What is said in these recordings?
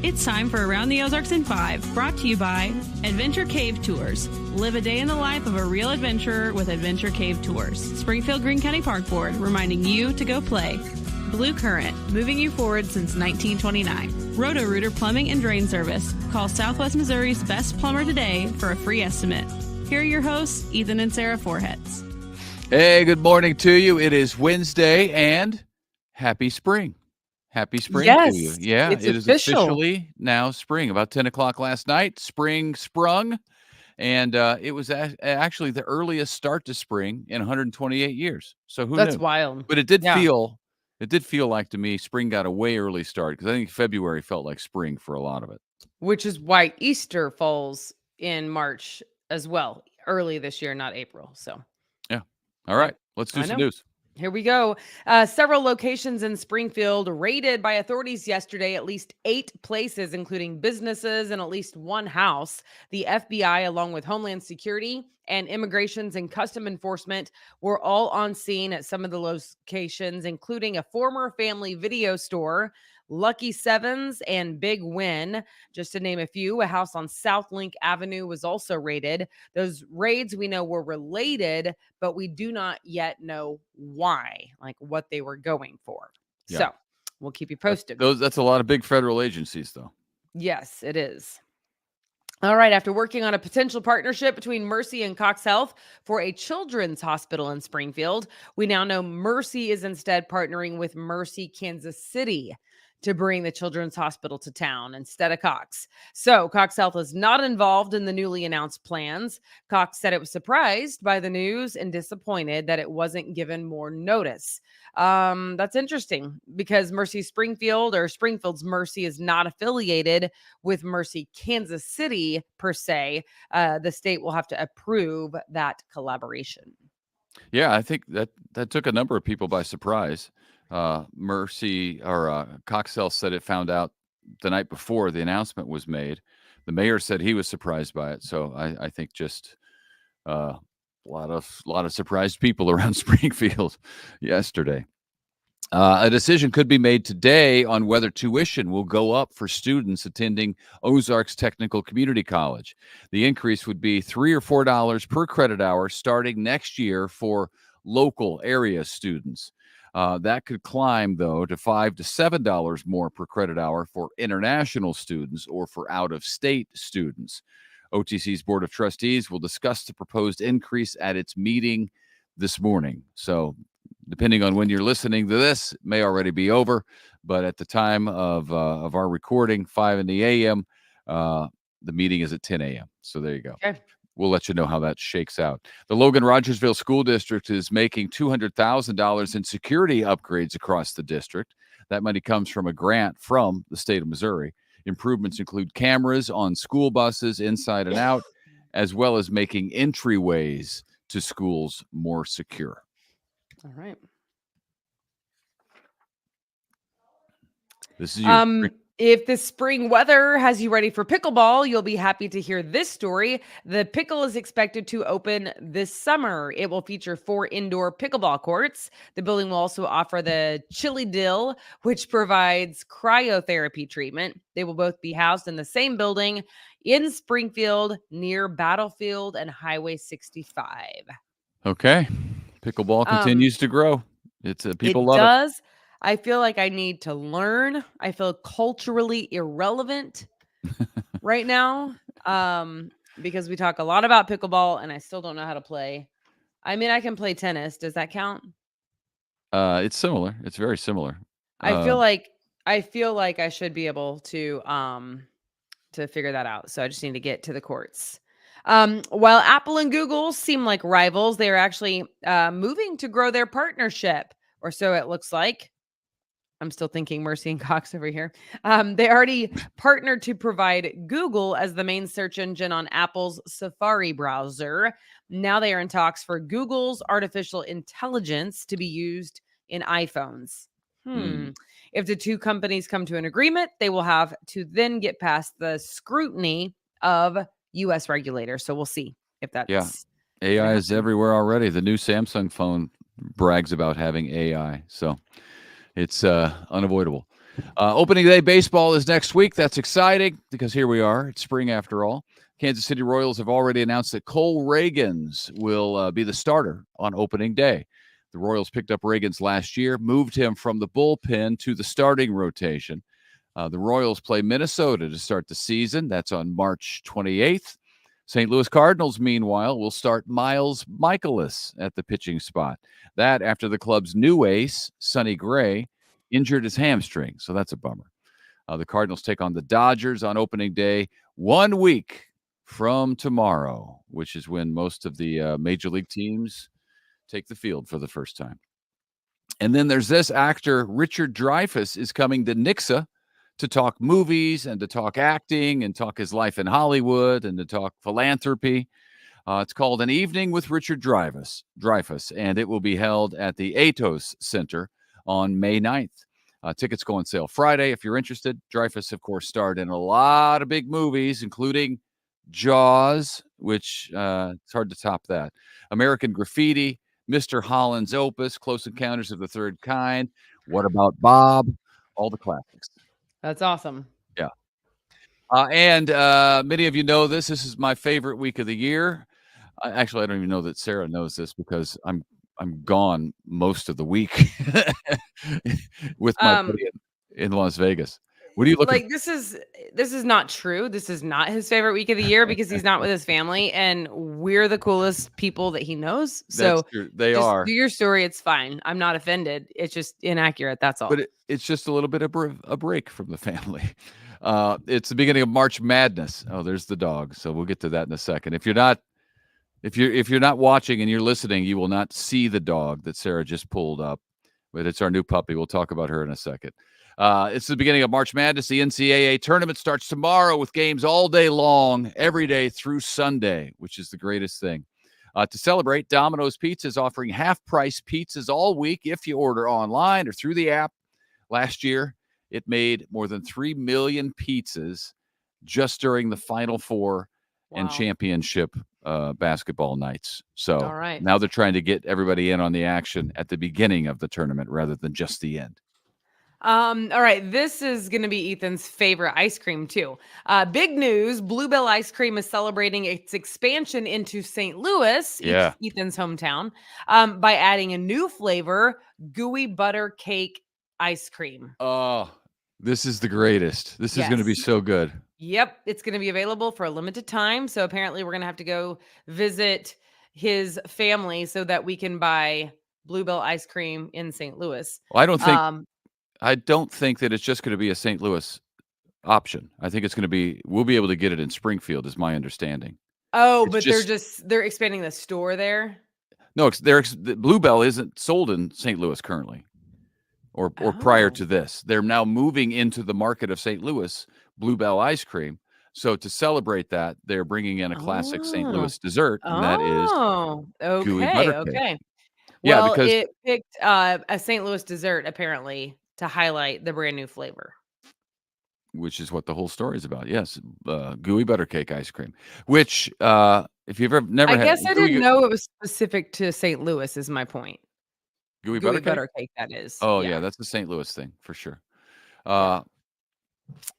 It's time for Around the Ozarks in 5, brought to you by Adventure Cave Tours. Live a day in the life of a real adventurer with Adventure Cave Tours. Springfield Green County Park Board, reminding you to go play. Blue Current, moving you forward since 1929. Roto-Rooter Plumbing and Drain Service. Call Southwest Missouri's best plumber today for a free estimate. Here are your hosts, Ethan and Sarah Foreheads. Hey, good morning to you. It is Wednesday and happy spring. Happy spring to you. Yeah, it is officially now spring. About 10 o'clock last night, spring sprung, and it was actually the earliest start to spring in 128 years. So who knew? That's wild. But it did feel like to me spring got a way early start because I think February felt like spring for a lot of it. Which is why Easter falls in March as well, early this year, not April. So, yeah. All right, let's do some news. Here we go. Several locations in Springfield raided by authorities yesterday, at least 8 places, including businesses and at least one house. The FBI, along with Homeland Security and Immigrations and Custom Enforcement, were all on scene at some of the locations, including a former family video store, Lucky Sevens, and Big Win, just to name a few. A house on South Link Avenue was also raided. Those raids we know were related, but we do not yet know why, like what they were going for. Yeah. So we'll keep you posted. That's a lot of big federal agencies, though. Yes, it is. All right. After working on a potential partnership between Mercy and Cox Health for a children's hospital in Springfield, we now know Mercy is instead partnering with Mercy Kansas City to bring the children's hospital to town instead of Cox. So Cox Health is not involved in the newly announced plans. Cox said it was surprised by the news and disappointed that it wasn't given more notice. That's interesting because Mercy Springfield, or Springfield's Mercy, is not affiliated with Mercy Kansas City per se. The state will have to approve that collaboration. Yeah, I think that took a number of people by surprise. Mercy or Cox Health said it found out the night before the announcement was made. The mayor said he was surprised by it. So I think just a lot of surprised people around Springfield yesterday. A decision could be made today on whether tuition will go up for students attending Ozarks Technical Community College. The increase would be $3 or $4 per credit hour starting next year for local area students. That could climb, though, to $5 to $7 more per credit hour for international students or for out-of-state students. OTC's Board of Trustees will discuss the proposed increase at its meeting this morning. So, depending on when you're listening to this, it may already be over. But at the time of our recording, 5 a.m., the meeting is at 10 a.m. So there you go. Okay. We'll let you know how that shakes out. The Logan-Rogersville School District is making $200,000 in security upgrades across the district. That money comes from a grant from the state of Missouri. Improvements include cameras on school buses inside and out, as well as making entryways to schools more secure. All right. This is you. If the spring weather has you ready for pickleball, you'll be happy to hear this story. The Pickle is expected to open this summer. It will feature 4 indoor pickleball courts. The building will also offer the Chili Dill, which provides cryotherapy treatment. They will both be housed in the same building in Springfield near Battlefield and Highway 65. Okay. Pickleball continues to grow. People love it. It does. I feel like I need to learn. I feel culturally irrelevant right now because we talk a lot about pickleball and I still don't know how to play. I mean, I can play tennis. Does that count? It's similar. It's very similar. I feel like I should be able to figure that out. So I just need to get to the courts. While Apple and Google seem like rivals, they are actually moving to grow their partnership, or so it looks like. I'm still thinking Mercy and Cox over here. They already partnered to provide Google as the main search engine on Apple's Safari browser. Now they are in talks for Google's artificial intelligence to be used in iPhones. If the two companies come to an agreement, they will have to then get past the scrutiny of U.S. regulators. So we'll see if that's... Yeah, AI is everywhere already. The new Samsung phone brags about having AI. So... it's unavoidable. Opening day baseball is next week. That's exciting because here we are. It's spring after all. Kansas City Royals have already announced that Cole Reagans will be the starter on opening day. The Royals picked up Reagans last year, moved him from the bullpen to the starting rotation. The Royals play Minnesota to start the season. That's on March 28th. St. Louis Cardinals, meanwhile, will start Miles Michaelis at the pitching spot. That after the club's new ace, Sonny Gray, injured his hamstring. So that's a bummer. The Cardinals take on the Dodgers on opening day 1 week from tomorrow, which is when most of the major league teams take the field for the first time. And then there's this actor, Richard Dreyfuss, is coming to Nixa to talk movies and to talk acting and talk his life in Hollywood and to talk philanthropy. It's called An Evening with Richard Dreyfuss, and it will be held at the Atos Center on May 9th. Tickets go on sale Friday if you're interested. Dreyfuss, of course, starred in a lot of big movies, including Jaws, which it's hard to top that. American Graffiti, Mr. Holland's Opus, Close Encounters of the Third Kind, What About Bob? All the classics. That's awesome. Yeah. And many of you know this. This is my favorite week of the year. Actually, I don't even know that Sarah knows this because I'm gone most of the week with my buddy in Las Vegas. What are you looking? Like this is not true. This is not his favorite week of the year because he's not with his family, and we're the coolest people that he knows. So they just are. do your story. It's fine. I'm not offended. It's just inaccurate. That's all. But it's just a little bit of a break from the family. It's the beginning of March Madness. Oh, there's the dog. So we'll get to that in a second. If you're not watching and you're listening, you will not see the dog that Sarah just pulled up. But it's our new puppy. We'll talk about her in a second. It's the beginning of March Madness. The NCAA tournament starts tomorrow with games all day long, every day through Sunday, which is the greatest thing. To celebrate, Domino's Pizza is offering half-price pizzas all week if you order online or through the app. Last year, it made more than 3 million pizzas just during the Final Four and championship basketball nights. So now they're trying to get everybody in on the action at the beginning of the tournament rather than just the end. All right. This is going to be Ethan's favorite ice cream too. Big news. Bluebell Ice Cream is celebrating its expansion into St. Louis, Ethan's hometown, by adding a new flavor, gooey butter cake ice cream. Oh, this is the greatest. This is going to be so good. Yep. It's going to be available for a limited time. So apparently we're going to have to go visit his family so that we can buy Bluebell ice cream in St. Louis. Well, I don't think that it's just going to be a St. Louis option. I think it's going to be, we'll be able to get it in Springfield is my understanding. Oh, but they're expanding the store there. No, Bluebell isn't sold in St. Louis currently or prior to this. They're now moving into the market of St. Louis, Bluebell ice cream. So to celebrate that, they're bringing in a classic St. Louis dessert, and that is gooey butter cake. Okay. Yeah, well, because it picked a St. Louis dessert apparently to highlight the brand new flavor. Which is what the whole story is about. Yes, gooey butter cake ice cream. Which, if you've never had, I guess I didn't know it was specific to St. Louis. Is my point. Gooey butter cake. That is. Oh yeah, that's the St. Louis thing for sure. What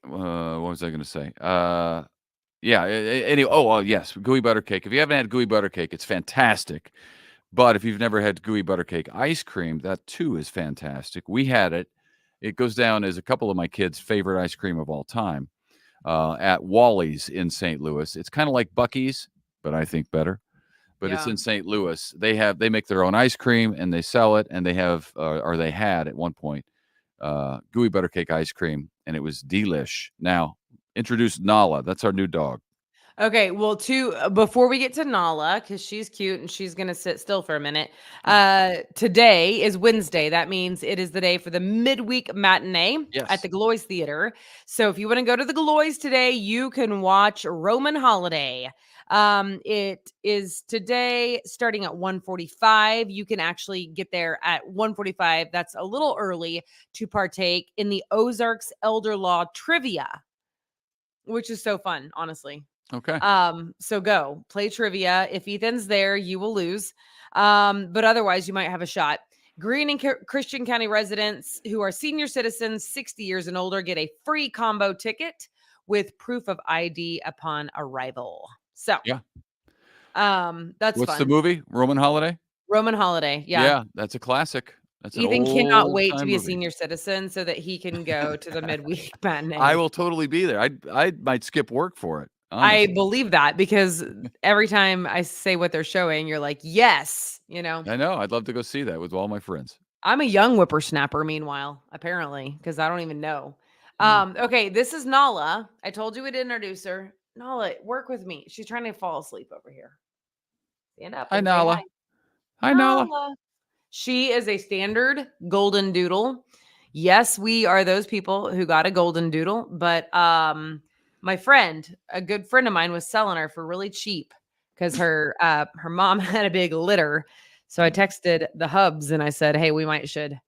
was I going to say? Anyway, yes, gooey butter cake. If you haven't had gooey butter cake, it's fantastic. But if you've never had gooey butter cake ice cream, that too is fantastic. We had it. It goes down as a couple of my kids' favorite ice cream of all time at Wally's in St. Louis. It's kind of like Buc-ee's, but I think better. But it's in St. Louis. They make their own ice cream and they sell it. And they have, or they had at one point, gooey butter cake ice cream, and it was delish. Now, introduce Nala. That's our new dog. Okay, well, before we get to Nala, because she's cute and she's going to sit still for a minute, today is Wednesday. That means it is the day for the midweek matinee at the Galois Theater. So if you want to go to the Galois today, you can watch Roman Holiday. It is today starting at 1:45. You can actually get there at 1:45. That's a little early to partake in the Ozarks Elder Law Trivia, which is so fun, honestly. Okay. So go play trivia. If Ethan's there, you will lose. But otherwise you might have a shot. Greene and Christian County residents who are senior citizens 60 years and older get a free combo ticket with proof of ID upon arrival. So, Yeah. that's What's the fun. movie? Roman Holiday? Roman Holiday. Yeah. Yeah, that's a classic. That's an Ethan cannot old wait to time be a movie. senior citizen so that he can go to the midweek matinee. I will totally be there. I might skip work for it. I Honestly. believe that because every time I say what they're showing, you're like, yes, I know. I'd love to go see that with all my friends. I'm a young whippersnapper, meanwhile, apparently, because I don't even know. Okay, this is Nala. I told you we'd introduce her. Nala, work with me. She's trying to fall asleep over here. Stand up Hi, and say Nala. hi. Hi, Nala. She is a standard golden doodle. Yes, we are those people who got a golden doodle, but my friend, a good friend of mine, was selling her for really cheap because her mom had a big litter. So I texted the hubs and I said, hey, we should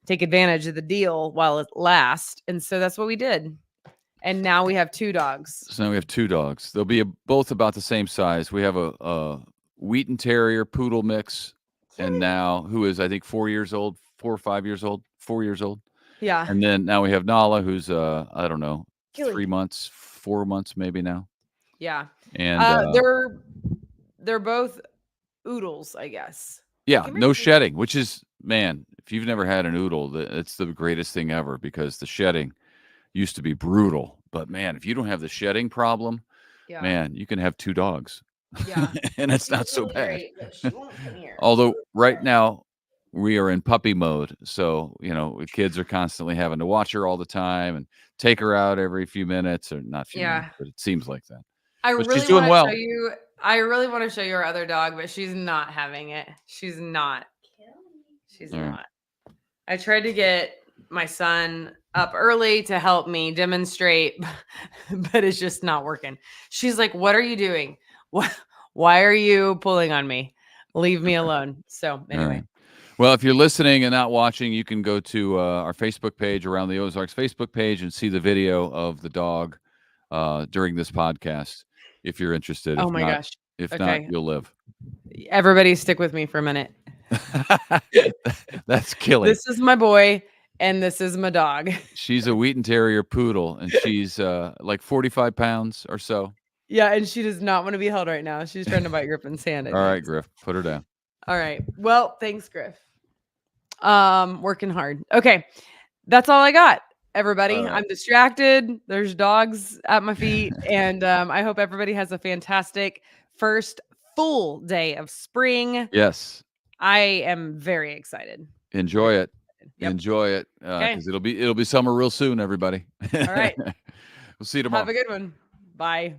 take advantage of the deal while it lasts. And so that's what we did. And now we have 2 dogs. So now we have 2 dogs. They'll be both about the same size. We have a Wheaton Terrier Poodle mix, and now who is I think 4 years old, 4 or 5 years old, 4 years old. Yeah. And then now we have Nala, who's I don't know, 3 months, 4 months maybe now. Yeah. And they're both oodles, I guess. yeah, no shedding, which is, man, if you've never had an oodle, it's the greatest thing ever because the shedding used to be brutal. But man, if you don't have the shedding problem, man, you can have 2 dogs. Yeah. And it's not so bad. Great, but she won't come here. Although right now we are in puppy mode. So, the kids are constantly having to watch her all the time and take her out every few minutes, or not few minutes, but it seems like that. But she's doing well. I really want to show you our other dog, but she's not having it. She's not. She's All right. not. I tried to get my son up early to help me demonstrate, but it's just not working. She's like, what are you doing? Why are you pulling on me? Leave me alone. So anyway. Right. Well, if you're listening and not watching, you can go to our Facebook page, Around the Ozarks Facebook page, and see the video of the dog during this podcast if you're interested. Oh my gosh. If not, you'll live. Everybody stick with me for a minute. That's killing. This is my boy and this is my dog. She's a Wheaton Terrier Poodle, and she's like 45 pounds or so. Yeah, and she does not want to be held right now. She's trying to bite Griffin's hand. All right, Griff, put her down. All right. Well, thanks, Griff. Working hard. Okay. That's all I got, everybody. I'm distracted. There's dogs at my feet. And I hope everybody has a fantastic first full day of spring. Yes. I am very excited. Enjoy it. Yep. Enjoy it. Because it'll be summer real soon, everybody. All right. We'll see you tomorrow. Have a good one. Bye.